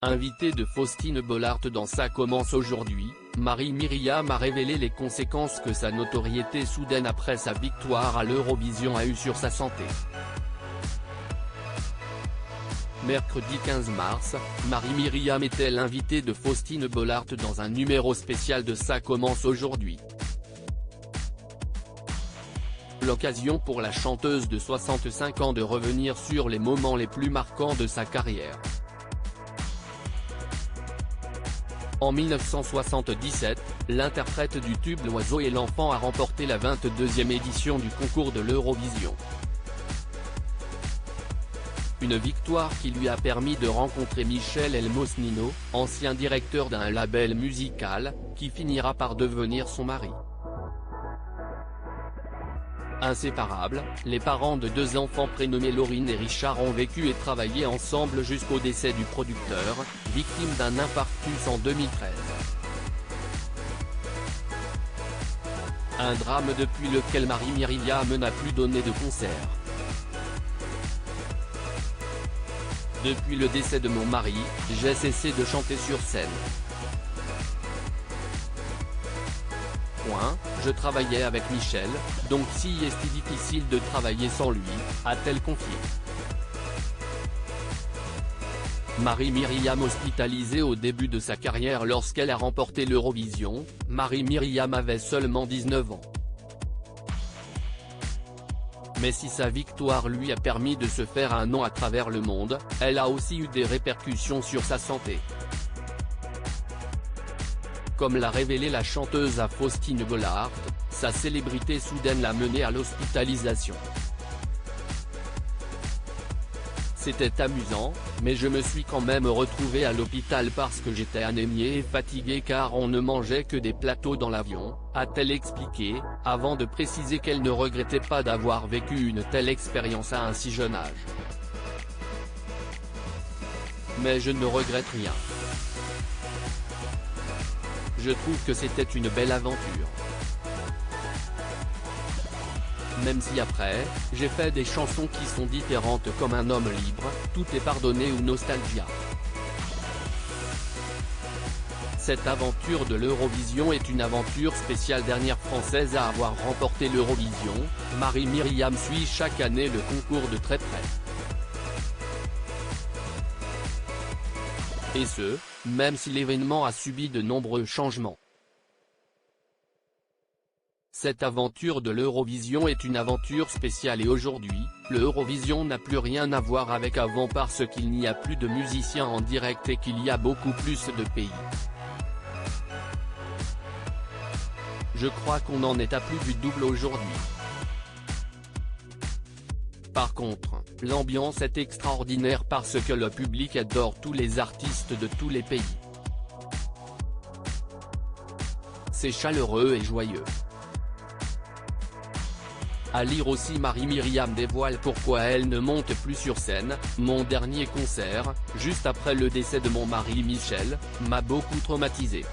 Invitée de Faustine Bollaert dans Ça commence aujourd'hui, Marie-Myriam a révélé les conséquences que sa notoriété soudaine après sa victoire à l'Eurovision a eu sur sa santé. Mercredi 15 mars, Marie-Myriam était l'invitée de Faustine Bollaert dans un numéro spécial de Ça commence aujourd'hui. L'occasion pour la chanteuse de 65 ans de revenir sur les moments les plus marquants de sa carrière. En 1977, l'interprète du tube L'Oiseau et l'Enfant a remporté la 22e édition du concours de l'Eurovision. Une victoire qui lui a permis de rencontrer Michel Elmosnino, ancien directeur d'un label musical, qui finira par devenir son mari. Inséparables, les parents de deux enfants prénommés Laurine et Richard ont vécu et travaillé ensemble jusqu'au décès du producteur, victime d'un infarctus en 2013. Un drame depuis lequel Marie-Myriam n'a plus donné de concert. Depuis le décès de mon mari, j'ai cessé de chanter sur scène. Je travaillais avec Michel, donc si est difficile de travailler sans lui, a-t-elle confié. Marie-Myriam hospitalisée au début de sa carrière lorsqu'elle a remporté l'Eurovision, Marie-Myriam avait seulement 19 ans. Mais si sa victoire lui a permis de se faire un nom à travers le monde, elle a aussi eu des répercussions sur sa santé. Comme l'a révélé la chanteuse à Faustine Bollaert, sa célébrité soudaine l'a menée à l'hospitalisation. C'était amusant, mais je me suis quand même retrouvée à l'hôpital parce que j'étais anémiée et fatiguée car on ne mangeait que des plateaux dans l'avion, a-t-elle expliqué, avant de préciser qu'elle ne regrettait pas d'avoir vécu une telle expérience à un si jeune âge. Mais je ne regrette rien. Je trouve que c'était une belle aventure. Même si après, j'ai fait des chansons qui sont différentes comme Un homme libre, Tout est pardonné ou Nostalgia. Cette aventure de l'Eurovision est une aventure spéciale, dernière française à avoir remporté l'Eurovision. Marie-Myriam suit chaque année le concours de très près. Et ce, même si l'événement a subi de nombreux changements. Cette aventure de l'Eurovision est une aventure spéciale et aujourd'hui, l'Eurovision n'a plus rien à voir avec avant parce qu'il n'y a plus de musiciens en direct et qu'il y a beaucoup plus de pays. Je crois qu'on en est à plus du double aujourd'hui. Par contre, l'ambiance est extraordinaire parce que le public adore tous les artistes de tous les pays. C'est chaleureux et joyeux. À lire aussi, Marie-Myriam dévoile pourquoi elle ne monte plus sur scène. Mon dernier concert, juste après le décès de mon mari Michel, m'a beaucoup traumatisé.